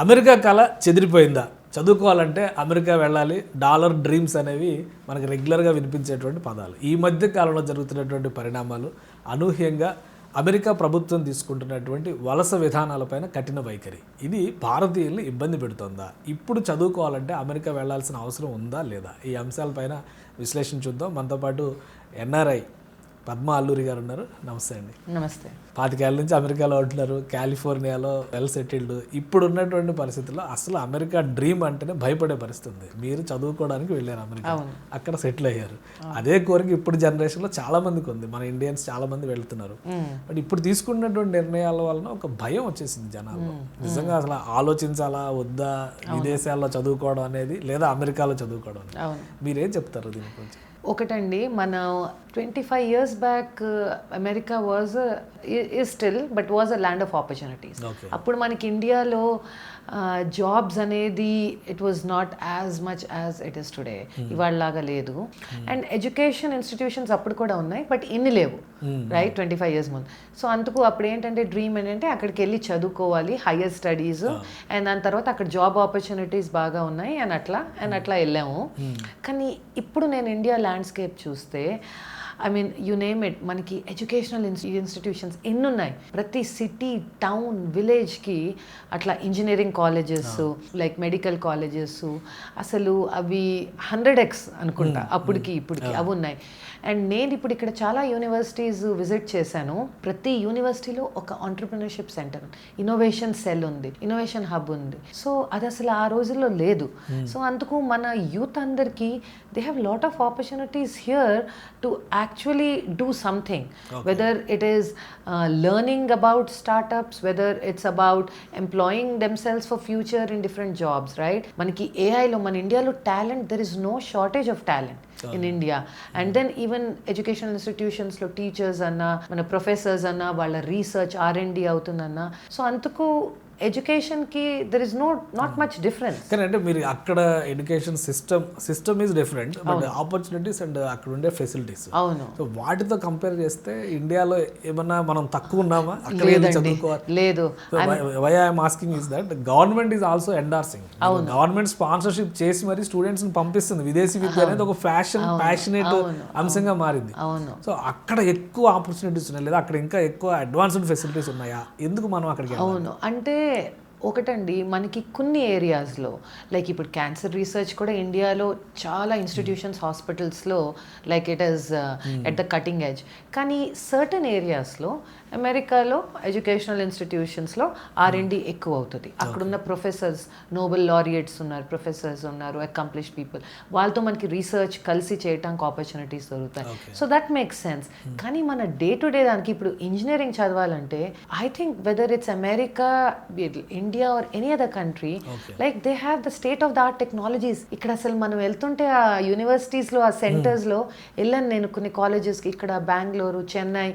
America కళ చెదిరిపోయిందా? చదువుకోవాలంటే America వెళ్ళాలి, dollar dreams అనేవి మనకు రెగ్యులర్గా వినిపించేటువంటి పదాలు. ఈ మధ్య కాలంలో జరుగుతున్నటువంటి పరిణామాలు అనూహ్యంగా అమెరికా ప్రభుత్వం తీసుకుంటున్నటువంటి వలస విధానాలపైన కఠిన వైఖరి, ఇది భారతీయుల్ని ఇబ్బంది పెడుతుందా? ఇప్పుడు చదువుకోవాలంటే అమెరికా వెళ్ళాల్సిన అవసరం ఉందా లేదా? ఈ అంశాలపైన విశ్లేషణ చూద్దాం. మనతో పాటు ఎన్ఆర్ఐ పద్మ అల్లూరి గారు ఉన్నారు. నమస్తే అండి. నమస్తే. 25 ఏళ్ళ నుంచి అమెరికాలో ఉంటున్నారు, కాలిఫోర్నియాలో వెల్ సెటిల్డ్. ఇప్పుడు ఉన్నటువంటి పరిస్థితుల్లో అసలు అమెరికా డ్రీమ్ అంటేనే భయపడే పరిస్థితి ఉంది. మీరు చదువుకోవడానికి వెళ్ళారు అమెరికా, అక్కడ సెటిల్ అయ్యారు. అదే కోరిక ఇప్పుడు జనరేషన్లో చాలా మందికి ఉంది. మన ఇండియన్స్ చాలా మంది వెళ్తున్నారు. బట్ ఇప్పుడు తీసుకున్నటువంటి నిర్ణయాల వలన ఒక భయం వచ్చేసింది జనాల్లో. నిజంగా అసలు ఆలోచించాలా వద్దా, విదేశాల్లో చదువుకోవడం అనేది లేదా అమెరికాలో చదువుకోవడం అనేది, మీరేం చెప్తారు దీని గురించి? ఒకటండి, మన 25 years back America was is still but was a land of opportunities. అప్పుడు మనకి ఇండియాలో జాబ్స్ అనేది it was not as much as it is today. ఇవాళలాగా లేదు. అండ్ ఎడ్యుకేషన్ ఇన్స్టిట్యూషన్స్ అప్పుడు కూడా ఉన్నాయి, బట్ ఇన్ని లేవు, రైట్? 25 years ముందు. సో అందుకు అప్పుడు ఏంటంటే డ్రీమ్ ఏంటంటే అక్కడికి వెళ్ళి చదువుకోవాలి, హయ్యర్ స్టడీస్, అండ్ దాని తర్వాత అక్కడ జాబ్ ఆపర్చునిటీస్ బాగా ఉన్నాయి అని అట్లా వెళ్ళాము. కానీ ఇప్పుడు నేను ఇండియా ల్యాండ్స్కేప్ చూస్తే, I mean you name it, మనకి ఎడ్యుకేషనల్ ఇన్స్టిట్యూషన్స్ ఎన్ని ఉన్నాయి. ప్రతి సిటీ, టౌన్, విలేజ్కి అట్లా engineering colleges, like medical colleges, అసలు అవి 100x అనుకుంటా అప్పటికి ఇప్పటికి అవి ఉన్నాయి. అండ్ నేను ఇప్పుడు ఇక్కడ చాలా యూనివర్సిటీస్ విజిట్ చేశాను. ప్రతి యూనివర్సిటీలో ఒక ఆంటర్ప్రినర్షిప్ సెంటర్, ఇన్నోవేషన్ సెల్ ఉంది, ఇన్నోవేషన్ హబ్ ఉంది. సో అది అసలు ఆ రోజుల్లో లేదు. సో అందుకు మన యూత్ అందరికీ they have lot of opportunities here to actually do something, whether it is learning about startups, whether it's about employing themselves for future in different jobs, right? Manaki AI lo man India lo talent, there is no shortage of talent in India. And then even educational institutions lo teachers anna mana professors anna valla research R&D avutundanna. So antuku education కి there is not much difference. కానీ అంటే మీరు అక్కడ education system is different, but opportunities and అక్కడ ఉండే facilities, అవును, so వాటితో compare చేస్తే ఇండియాలో ఏమన్నా మనం తక్కువ ఉన్నామా? అక్కడ చదువుకోవాలి లేదు. Why I'm asking is that government is also endorsing. Government sponsorship చేసి మరి స్టూడెంట్స్ ని పంపిస్తుంది. విదేశీ విద్య అనేది ఒక ఫ్యాషన్, ప్యాషనేట్ అంశంగా మారింది. సో అక్కడ ఎక్కువ ఆపర్చునిటీస్ ఉన్నాయి, లేదా అక్కడ ఇంకా ఎక్కువ అడ్వాన్స్డ్ ఫెసిలిటీస్ ఉన్నాయా? ఎందుకు మనం అక్కడికి? అవును, అంటే ఒకటండి, మనకి కొన్ని ఏరియాస్లో లైక్ ఇప్పుడు క్యాన్సర్ రీసెర్చ్ కూడా ఇండియాలో చాలా ఇన్స్టిట్యూషన్స్, హాస్పిటల్స్లో like it is at the cutting edge. కానీ సర్టన్ ఏరియాస్లో అమెరికాలో ఎడ్యుకేషనల్ ఇన్స్టిట్యూషన్స్లో R&D ఎక్కువ అవుతుంది. అక్కడున్న ప్రొఫెసర్స్, నోబెల్ లారియట్స్ ఉన్నారు, ప్రొఫెసర్స్ ఉన్నారు, అకంప్లిష్డ్ పీపుల్, వాళ్ళతో మనకి రీసెర్చ్ కలిసి చేయడానికి ఆపర్చునిటీస్ దొరుకుతాయి. So that makes sense. కానీ మన డే టు డే దానికి ఇప్పుడు ఇంజనీరింగ్ చదవాలంటే I think whether it's America, India or any other country, like they have the state of the art technologies. ఇక్కడ అసలు మనం వెళ్తుంటే ఆ యూనివర్సిటీస్లో, ఆ సెంటర్స్లో వెళ్ళాను నేను కొన్ని కాలేజెస్కి, ఇక్కడ బెంగళూరు, చెన్నై,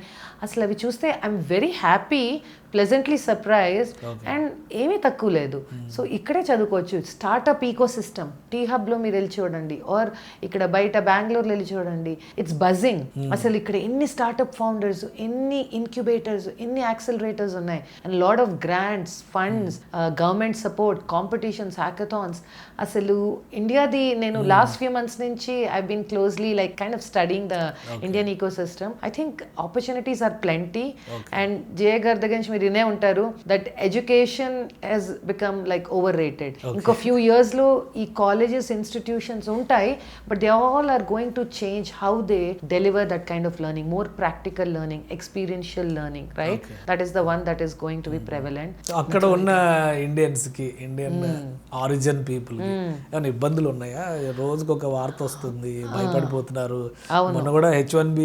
అసలు అవి చూస్తే I'm very happy, pleasantly surprised. And ఏమీ తక్కువ లేదు. సో ఇక్కడే చదువుకోవచ్చు. స్టార్టప్ ఈకో సిస్టమ్, టీ హబ్లో మీరు వెళ్ళి చూడండి, ఆర్ ఇక్కడ బయట బెంగళూరులో వెళ్ళి చూడండి, ఇట్స్ బజింగ్. అసలు ఇక్కడ ఎన్ని స్టార్టప్ ఫౌండర్స్, ఎన్ని ఇన్క్యుబేటర్స్, ఎన్ని యాక్సలరేటర్స్ ఉన్నాయి, and lot of grants, funds, government support, competitions, hackathons. అసలు ఇండియాది నేను లాస్ట్ ఫ్యూ మంత్స్ నుంచి I been closely like kind of studying the Indian ecosystem. I think opportunities are plenty. And Jay గారి దగ్గర నుంచి మీరు వినే ఉంటారు that education has become like overrated. ఇంకో ఫ్యూ ఇయర్స్ లో ఈ కాలేజెస్, ఇన్స్టిట్యూషన్స్ ఉంటాయి, but they all are going to change how they deliver that kind of learning, more practical learning, experiential learning, right? That is the one that is going to be prevalent. అక్కడ ఉన్న Indians కి, Indian origin people కి ఏమైనా ఇబ్బందులు ఉన్నాయా? రోజుకి ఒక వార్త వస్తుంది, భయపడిపోతున్నారు. మొన్న కూడా H1B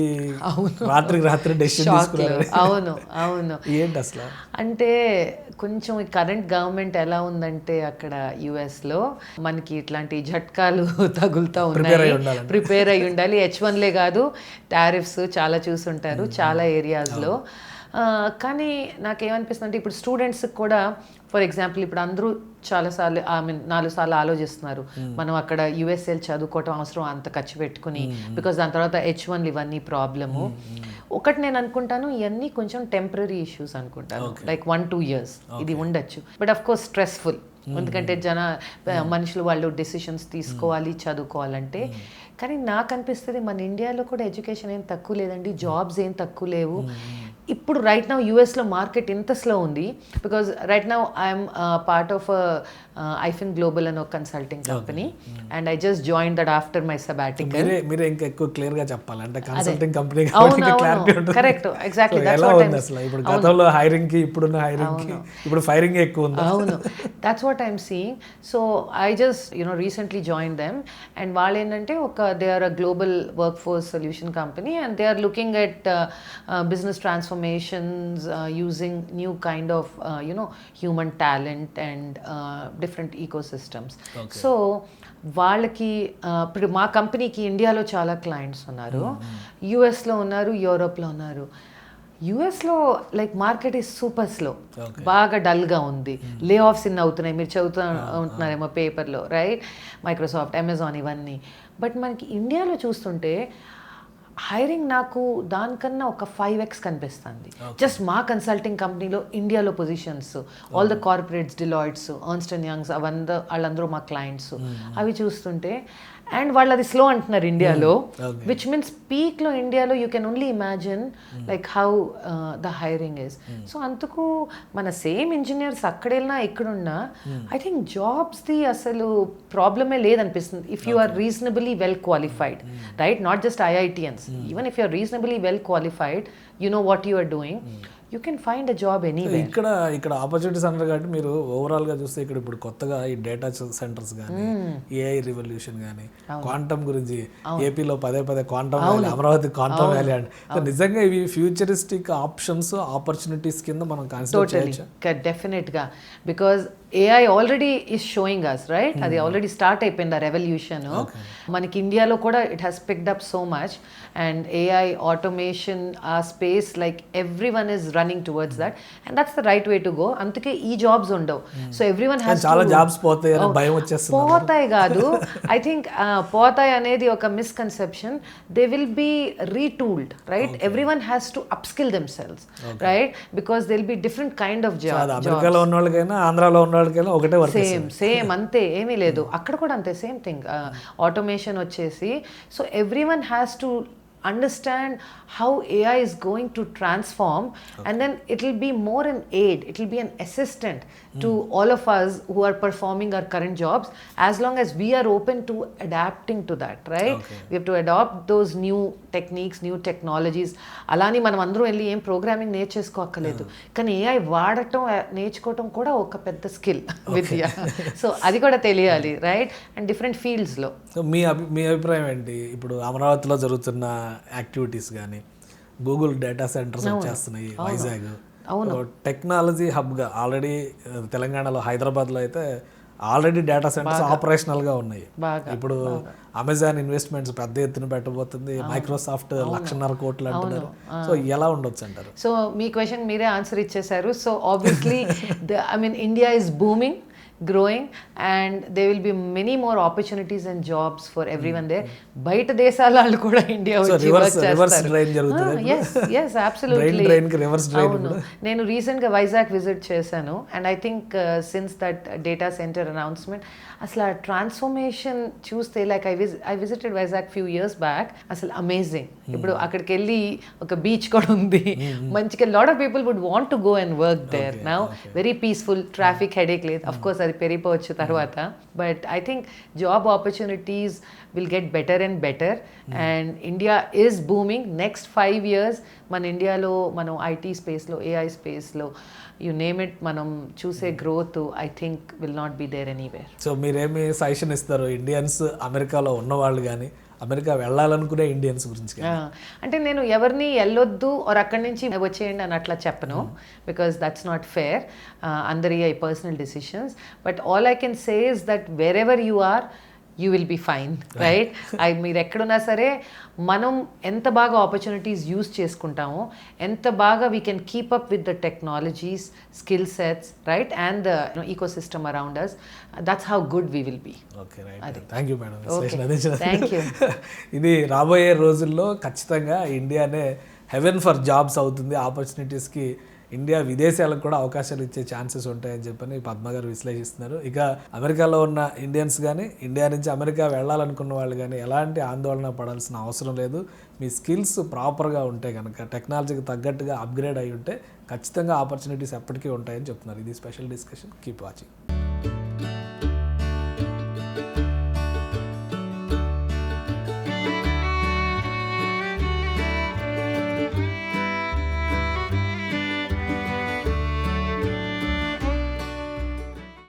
రాత్రి డెసిషన్ తీసుకున్నారు. అవును అవును. ఏంటి అసలు? అంటే కొంచెం కరెంట్ గవర్నమెంట్ ఎలా ఉందంటే అక్కడ యుఎస్లో మనకి ఇట్లాంటి ఝట్కాలు తగులుతూ ఉన్నాయి, ప్రిపేర్ అయి ఉండాలి. H1లే కాదు, టారిఫ్స్ చాలా చూసుంటారు చాలా ఏరియాస్లో. కానీ నాకేమనిపిస్తుంది అంటే ఇప్పుడు స్టూడెంట్స్కి కూడా, ఫర్ ఎగ్జాంపుల్ ఇప్పుడు అందరూ చాలాసార్లు 4 సార్లు ఆలోచిస్తున్నారు, మనం అక్కడ యుఎస్ఎల్ చదువుకోవటం అవసరం అంత ఖర్చు పెట్టుకుని, బికాస్ దాని తర్వాత H1 ఇవన్నీ ప్రాబ్లము. ఒకటి నేను అనుకుంటాను ఇవన్నీ కొంచెం టెంపరీ ఇష్యూస్ అనుకుంటాను, లైక్ 1-2 years ఇది ఉండొచ్చు. బట్ అఫ్ కోర్స్ స్ట్రెస్ఫుల్, ఎందుకంటే మనుషులు వాళ్ళు డెసిషన్స్ తీసుకోవాలి చదువుకోవాలంటే. కానీ నాకు అనిపిస్తుంది మన ఇండియాలో కూడా ఎడ్యుకేషన్ ఏం తక్కువ లేదండి, జాబ్స్ ఏం తక్కువ లేవు. ఇప్పుడు రైట్ నౌ యూఎస్లో మార్కెట్ ఇంత స్లో ఉంది because right now I'm part of ఐఫిన్ global అని ఒక consulting company and I just join that after my sabbatical. మీరే ఇంకా ఎక్కువ క్లియర్ గా చెప్పాలి అంటే కన్సల్టింగ్ కంపెనీ కరెక్ట్ ఎగ్జాక్ట్లీ ఇప్పుడు గతంలో హైరింగ్ కి ఇప్పుడున్న హైరింగ్ కి ఇప్పుడు ఫైరింగ్ ఎక్కువ ఉంది. అవును, that's what I'm seeing. So I just recently join them and వాళ్ళు ఏంటంటే they are a global work force solution company and they are looking at business transformations using new kind of human talent and different ecosystems. So వాళ్ళకి ఇప్పుడు మా కంపెనీకి ఇండియాలో చాలా clients ఉన్నారు, యుఎస్లో ఉన్నారు, యూరోప్లో ఉన్నారు. యుఎస్లో like market is super slow, బాగా డల్గా ఉంది, లే ఆఫ్స్ ఇన్ అవుతున్నాయి, మీరు చదువుతూ ఉంటున్నారేమో పేపర్లో, రైట్? మైక్రోసాఫ్ట్, అమెజాన్ ఇవన్నీ. బట్ మనకి ఇండియాలో చూస్తుంటే హైరింగ్ నాకు దానికన్నా ఒక 5x కనిపిస్తుంది. జస్ట్ మా కన్సల్టింగ్ కంపెనీలో ఇండియాలో positions, all the corporates, Deloittes, Ernst and Youngs వాళ్ళందరూ మా క్లయింట్స్. అవి చూస్తుంటే అండ్ వాళ్ళు అది స్లో అంటున్నారు ఇండియాలో, విచ్ మీన్స్ పీక్లో ఇండియాలో you can only imagine like how the hiring is. So అందుకు మన సేమ్ ఇంజనీర్స్ అక్కడ వెళ్ళినా ఇక్కడున్నా ఐ థింక్ జాబ్స్ది అసలు ప్రాబ్లమే లేదనిపిస్తుంది. If you are reasonably well qualified, right? Not just IITians, even if you are reasonably well qualified, you know what you are doing, you can find a job anyway. ఇక్కడ opportunities అన్నారు కాబట్టి మీరు ఓవరాల్గా చూస్తే ఇక్కడ ఇప్పుడు కొత్తగా ఈ డేటా సెంటర్స్ కానీ, ఏఐ రివల్యూషన్ కానీ, క్వాంటమ్ గురించి ఏపీలో పదే quantum valley, Amaravati quantum valley అంటే నిజంగా ఇవి ఫ్యూచరిస్టిక్ ఆప్షన్స్, ఆపర్చునిటీస్ కింద మనం కన్సిడర్ చేయొచ్చు. డెఫినెట్గా, because AI already is showing us, right? అది ఆల్రెడీ స్టార్ట్ అయిపోయింది ఆ రెవల్యూషన్. మనకి ఇండియాలో కూడా it has picked up so much and AI automation ఆ space like everyone is running towards that and that's the right way to go. అందుకే ఈ jobs ఉండవు. సో ఎవ్రీ వన్ హ్యాస్ చాలా జాబ్స్ పోతాయి భయం వచ్చేస్తుంది. పోతాయి కాదు, ఐ థింక్ పోతాయి అనేది ఒక misconception. They will be retooled, right? Every one has to upskill themselves, right? Because they will be different kind of job. అమెరికాలో ఉన్న వాళ్ళకైనా ఆంధ్రాలో ఉన్న వాళ్ళకైనా ఒకటే సేమ్ అంతే, ఏమీ లేదు. అక్కడ కూడా అంతే, సేమ్ థింగ్. ఆటోమేషన్ వచ్చేసి so every one has to understand how AI is going to transform and then it will be more an aid, it will be an assistant to all of us who are performing our current jobs as long as we are open to adapting to that, right? We have to adopt those new techniques, new technologies. అలాని మనం అందరూ వెళ్ళి ఏం programming నేర్చేసుకోక్కర్లేదు, కానీ AI వాడటం నేర్చుకోవటం కూడా ఒక పెద్ద స్కిల్, విద్య. సో అది కూడా తెలియాలి, రైట్? అండ్ డిఫరెంట్ ఫీల్డ్స్లో. సో మీ అభిప్రాయం ఏంటి? ఇప్పుడు అమరావతిలో జరుగుతున్న యాక్టివిటీస్ కానీ, గూగుల్ డేటా సెంటర్స్ వచ్చేస్తున్నాయి వైజాగ్, టెక్నాలజీ హబ్గా ఆల్రెడీ తెలంగాణలో హైదరాబాద్లో అయితే ఆల్రెడీ డేటా సెంటర్స్ ఆపరేషనల్గా ఉన్నాయి. ఇప్పుడు అమెజాన్ ఇన్వెస్ట్మెంట్స్ పెద్ద ఎత్తున పెట్టబోతుంది, మైక్రోసాఫ్ట్ 1,50,000 కోట్లు అంటున్నారు. సో ఎలా ఉండొచ్చు అంటారు? సో మీ క్వశ్చన్ మీరే ఆన్సర్ ఇచ్చేసారు. So obviously India is booming, growing and there will be many more opportunities and jobs for everyone there. బయట దేశాల వాళ్ళు కూడా ఇండియా వచ్చి వర్క్ చేస్తారు. yes absolutely. అవును, నేను రీసెంట్ గా వైజాగ్ విజిట్ చేశాను and I think since that data center announcement అసలు ఆ ట్రాన్స్ఫర్మేషన్ చూస్తే like I visited Vizag few years back, అసలు అమేజింగ్. ఇప్పుడు అక్కడికి వెళ్ళి ఒక బీచ్ కూడా ఉంది, మంచిగా lot of people would want to go and work there now. Very peaceful, traffic headache లేదు. అఫ్ కోర్స్ అది పెరిగిపోవచ్చు తర్వాత, but I think job opportunities will get better and better and India is booming. Next 5 years మన ఇండియాలో మనం IT స్పేస్లో, AI స్పేస్లో, you name it, మనం చూసే growth I think will not be there anywhere. So మీరేమి సజెషన్ ఇస్తారు Indians అమెరికాలో ఉన్నవాళ్ళు కానీ, అమెరికా వెళ్ళాలనుకునే ఇండియన్స్ గురించి? అంటే నేను ఎవరిని వెళ్ళొద్దు ఆర్ అక్కడి నుంచి వచ్చేయండి అని అట్లా చెప్పను, బికాస్ దట్స్ నాట్ ఫేర్. అందరి personal decisions. But all I can say is that wherever you are you will be fine, right? మీరు ఎక్కడున్నా సరే మనం ఎంత బాగా ఆపర్చునిటీస్ యూస్ చేసుకుంటామో, ఎంత బాగా we can keep up with the technologies, skill sets, right? And the ecosystem around us, that's how good we will be. Okay, right. Thank you madam. Thank you. ఇది రాబోయే రోజుల్లో ఖచ్చితంగా ఇండియానే haven for jobs అవుతుంది. ఆపర్చునిటీస్కి India విదేశాలకు కూడా అవకాశాలు ఇచ్చే chances ఉంటాయని చెప్పని పద్మ గారు విశ్లేషిస్తున్నారు. ఇక అమెరికాలో ఉన్న ఇండియన్స్ కానీ, ఇండియా నుంచి అమెరికా వెళ్ళాలనుకున్న వాళ్ళు కానీ ఎలాంటి ఆందోళన పడాల్సిన అవసరం లేదు. మీ స్కిల్స్ ప్రాపర్గా ఉంటే కనుక, టెక్నాలజీకి తగ్గట్టుగా అప్గ్రేడ్ అయి ఉంటే ఖచ్చితంగా ఆపర్చునిటీస్ ఎప్పటికీ ఉంటాయని చెప్తున్నారు. ఇది స్పెషల్ డిస్కషన్. Keep watching.